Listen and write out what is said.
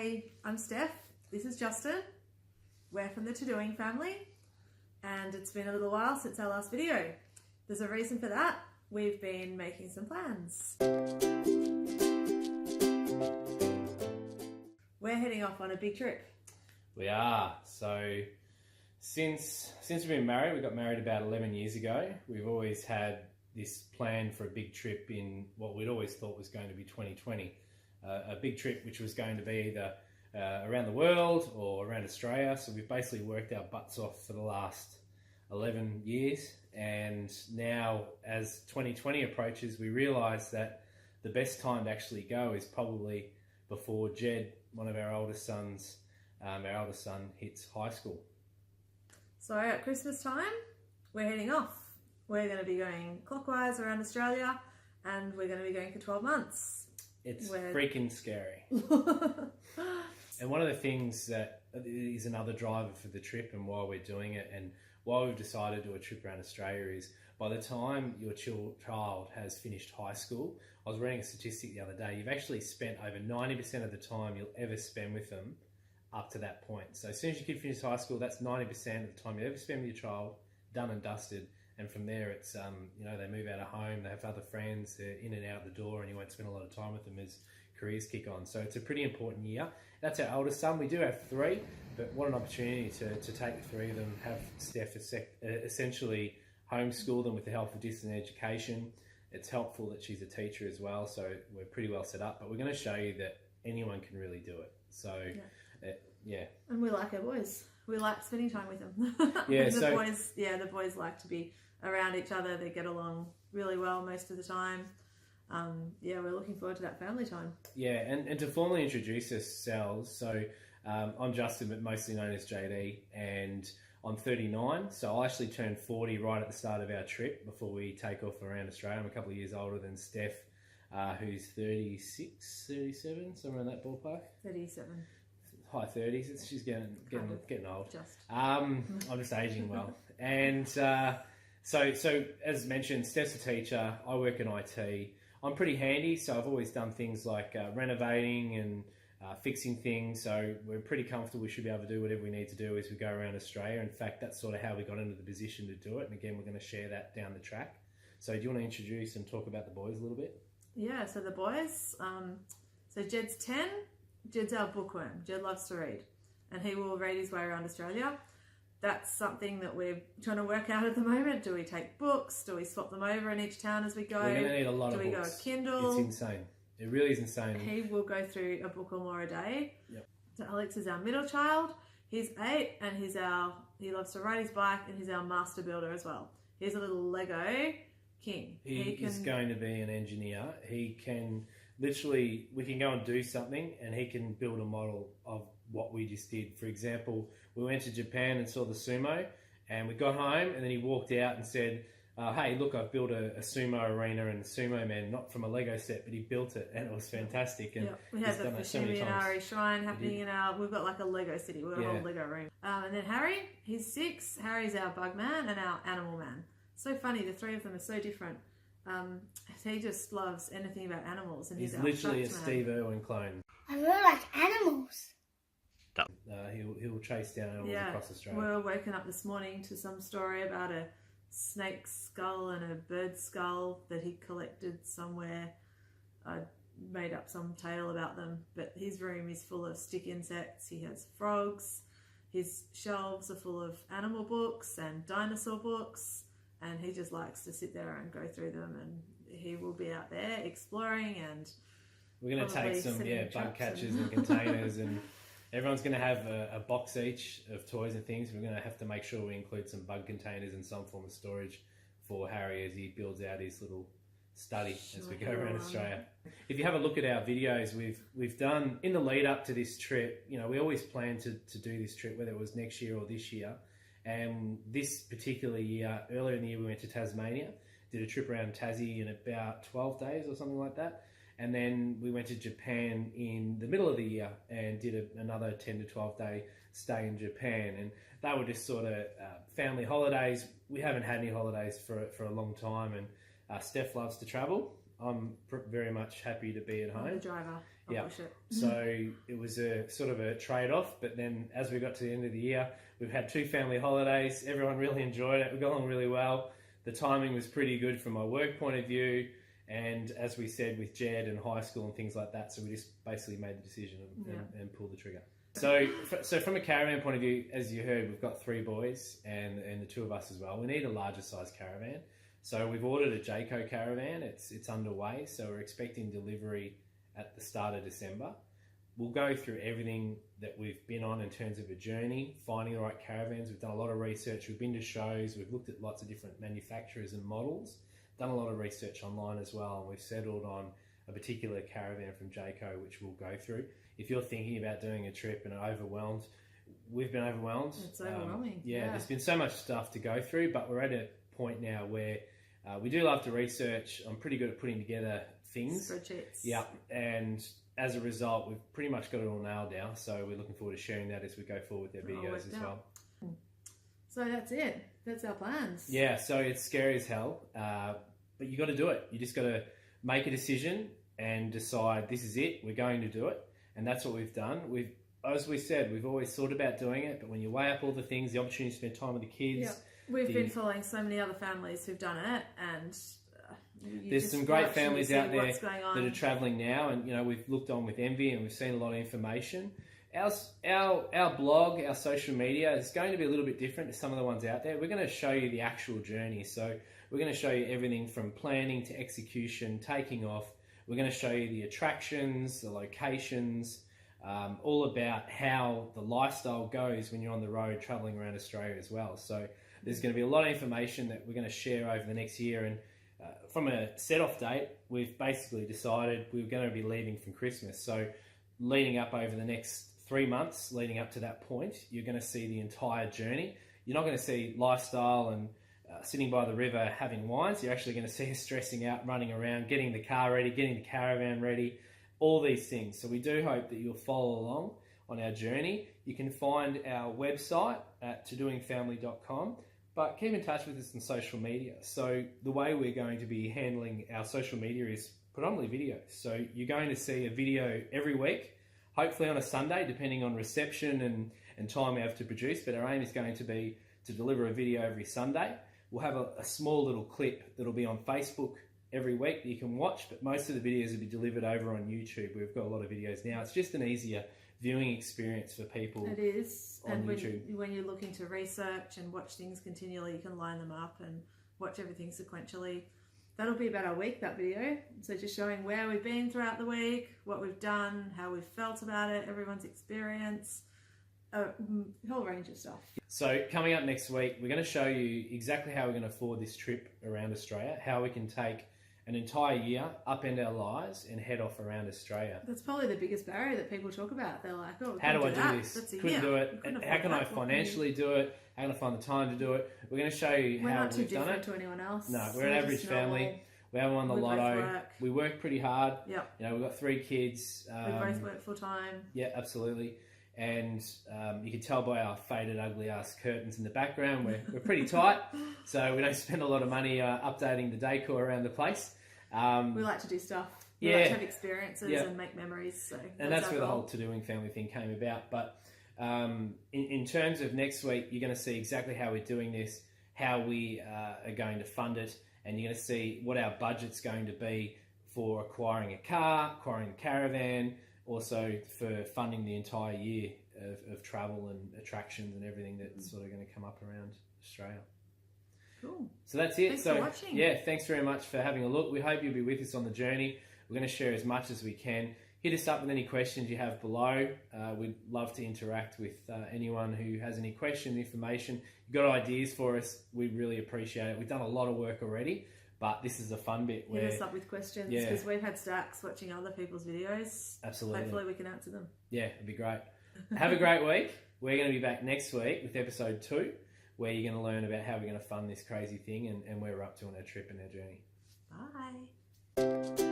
Hey, I'm Steph. This is Justin. We're from the Todoing family, and it's been a little while since our last video. There's a reason for that. We've been making some plans. We're heading off on a big trip. We are. So since we've been married, we got married about 11 years ago. We've always had this plan for a big trip in what we'd always thought was going to be 2020. A big trip which was going to be either around the world or around Australia. So we've basically worked our butts off for the last 11 years. And now as 2020 approaches, we realise that the best time to actually go is probably before Jed, one of our oldest sons, our eldest son, hits high school. So at Christmas time, we're heading off. We're going to be going clockwise around Australia, and we're going to be going for 12 months. It's freaking scary. And one of the things that is another driver for the trip and why we're doing it and why we've decided to do a trip around Australia is by the time your child has finished high school, I was reading a statistic the other day, you've actually spent over 90% of the time you'll ever spend with them up to that point. So as soon as your kid finishes high school, that's 90% of the time you ever spend with your child, done and dusted. And from there, it's, they move out of home, they have other friends, they're in and out the door, and you won't spend a lot of time with them as careers kick on. So it's a pretty important year. That's our oldest son. We do have three, but what an opportunity to take the three of them, have Steph essentially homeschool them with the help of distance education. It's helpful that she's a teacher as well, so we're pretty well set up. But we're going to show you that anyone can really do it. So, yeah. And we like our boys. We like spending time with them. Yeah, the boys like to be around each other. They get along really well most of the time. We're looking forward to that family time. Yeah, and to formally introduce ourselves, so I'm Justin, but mostly known as JD, and I'm 39, so I actually turned 40 right at the start of our trip before we take off around Australia. I'm a couple of years older than Steph, who's 36, 37, somewhere in that ballpark. 37. High 30s. She's getting old. I'm just aging well. And so as mentioned, Steph's a teacher. I work in IT. I'm pretty handy, so I've always done things like renovating and fixing things. So we're pretty comfortable. We should be able to do whatever we need to do as we go around Australia. In fact, that's sort of how we got into the position to do it. And again, we're going to share that down the track. So do you want to introduce and talk about the boys a little bit? Yeah. So the boys. So Jed's 10. Jed's our bookworm. Jed loves to read, and he will read his way around Australia. That's something that we're trying to work out at the moment. Do we take books? Do we swap them over in each town as we go? We're going to need a lot of books. Do we go Kindle? It's insane. It really is insane. He will go through a book or more a day. Yep. So Alex is our middle child. He's 8, and he loves to ride his bike, and he's our master builder as well. He's a little Lego king. He is going to be an engineer. He can... Literally, we can go and do something and he can build a model of what we just did. For example, we went to Japan and saw the sumo, and we got home and then he walked out and said, hey, look, I've built a sumo arena and a sumo man, not from a Lego set, but he built it and it was fantastic. And we had the Fushimi and Ari shrine happening we've got like a Lego city, we've got a whole Lego room. And then Harry, he's 6. Harry's our bug man and our animal man. So funny, the three of them are so different. He just loves anything about animals, and he's literally a Steve Irwin clone. I really like animals. He'll chase down animals across Australia. We were woken up this morning to some story about a snake skull and a bird skull that he collected somewhere. I made up some tale about them, but his room is full of stick insects. He has frogs. His shelves are full of animal books and dinosaur books. And he just likes to sit there and go through them, and he will be out there exploring. And we're going to take some bug catchers and containers, and everyone's going to have a box each of toys and things. We're going to have to make sure we include some bug containers and some form of storage for Harry as he builds out his little study as we go around Australia. If you have a look at our videos we've done in the lead up to this trip, we always plan to do this trip, whether it was next year or this year. And this particular year, earlier in the year, we went to Tasmania, did a trip around Tassie in about 12 days or something like that. And then we went to Japan in the middle of the year and did another 10 to 12 day stay in Japan. And they were just sort of family holidays. We haven't had any holidays for a long time. And Steph loves to travel. I'm very much happy to be at home. I'm the driver. Yeah. push it. So it was a sort of a trade-off, but then as we got to the end of the year, we've had 2 family holidays. Everyone really enjoyed it. We got along really well. The timing was pretty good from my work point of view, and as we said, with Jed and high school and things like that, so we just basically made the decision and pulled the trigger. So from a caravan point of view, as you heard, we've got 3 boys and the 2 of us as well. We need a larger size caravan. So we've ordered a Jayco caravan. It's underway, so we're expecting delivery at the start of December. We'll go through everything that we've been on in terms of a journey, finding the right caravans. We've done a lot of research. We've been to shows. We've looked at lots of different manufacturers and models, done a lot of research online as well, and we've settled on a particular caravan from Jayco, which we'll go through. If you're thinking about doing a trip and are overwhelmed, we've been overwhelmed. It's overwhelming. Yeah, there's been so much stuff to go through, but we're at a point now where we do love to research. I'm pretty good at putting together things. Spreadsheets. Yeah, and as a result, we've pretty much got it all nailed down. So we're looking forward to sharing that as we go forward with our videos as well. So that's it. That's our plans. Yeah, so it's scary as hell, but you got to do it. You just got to make a decision and decide this is it. We're going to do it, and that's what we've done. As we said, we've always thought about doing it, but when you weigh up all the things, the opportunity to spend time with the kids. Yep. We've been following so many other families who've done it, and there's some great families out there that are travelling now, and we've looked on with envy, and we've seen a lot of information. Our blog, our social media is going to be a little bit different to some of the ones out there. We're going to show you the actual journey, so we're going to show you everything from planning to execution, taking off. We're going to show you the attractions, the locations, all about how the lifestyle goes when you're on the road travelling around Australia as well. So there's going to be a lot of information that we're going to share over the next year. And from a set-off date, we've basically decided we're going to be leaving from Christmas. So leading up over the next 3 months, leading up to that point, you're going to see the entire journey. You're not going to see lifestyle and sitting by the river having wines. You're actually going to see us stressing out, running around, getting the car ready, getting the caravan ready, all these things. So we do hope that you'll follow along on our journey. You can find our website at todoingfamily.com, but keep in touch with us on social media. So the way we're going to be handling our social media is predominantly video. So you're going to see a video every week, hopefully on a Sunday, depending on reception and time we have to produce. But our aim is going to be to deliver a video every Sunday. We'll have a small little clip that'll be on Facebook every week that you can watch, but most of the videos will be delivered over on YouTube. We've got a lot of videos now. It's just an easier viewing experience for people. It is. On and YouTube. when you're looking to research and watch things continually, you can line them up and watch everything sequentially. That'll be about our week, that video. So just showing where we've been throughout the week, what we've done, how we've felt about it, everyone's experience, a whole range of stuff. So coming up next week, we're going to show you exactly how we're going to afford this trip around Australia, how we can take an entire year, upend our lives and head off around Australia. That's probably the biggest barrier that people talk about. They're like, oh, how do I do this? That's Couldn't do it. How can I financially do it? How can I find the time to do it? We're going to show you we're how not too we've done different it. to anyone else. No, we're an average family. We haven't won the lotto. We work pretty hard. Yep. We've got 3 kids. We both work full time. Yeah, absolutely. And you can tell by our faded, ugly ass curtains in the background, we're pretty tight. So we don't spend a lot of money updating the decor around the place. We like to do stuff. We like to have experiences and make memories. So that's where the whole Todoing family thing came about. But in terms of next week, you're going to see exactly how we're doing this, how we are going to fund it, and you're going to see what our budget's going to be for acquiring a car, acquiring a caravan, also for funding the entire year of travel and attractions and everything that's sort of going to come up around Australia. Cool. So that's it. Thanks for watching. Yeah, thanks very much for having a look. We hope you'll be with us on the journey. We're going to share as much as we can. Hit us up with any questions you have below. We'd love to interact with anyone who has any questions, information. You've got ideas for us, we really appreciate it. We've done a lot of work already, but this is the fun bit. Hit us up with questions, because we've had stacks watching other people's videos. Absolutely. Hopefully we can answer them. Yeah, it'd be great. Have a great week. We're going to be back next week with episode 2, where you're going to learn about how we're going to fund this crazy thing and where we're up to on our trip and our journey. Bye.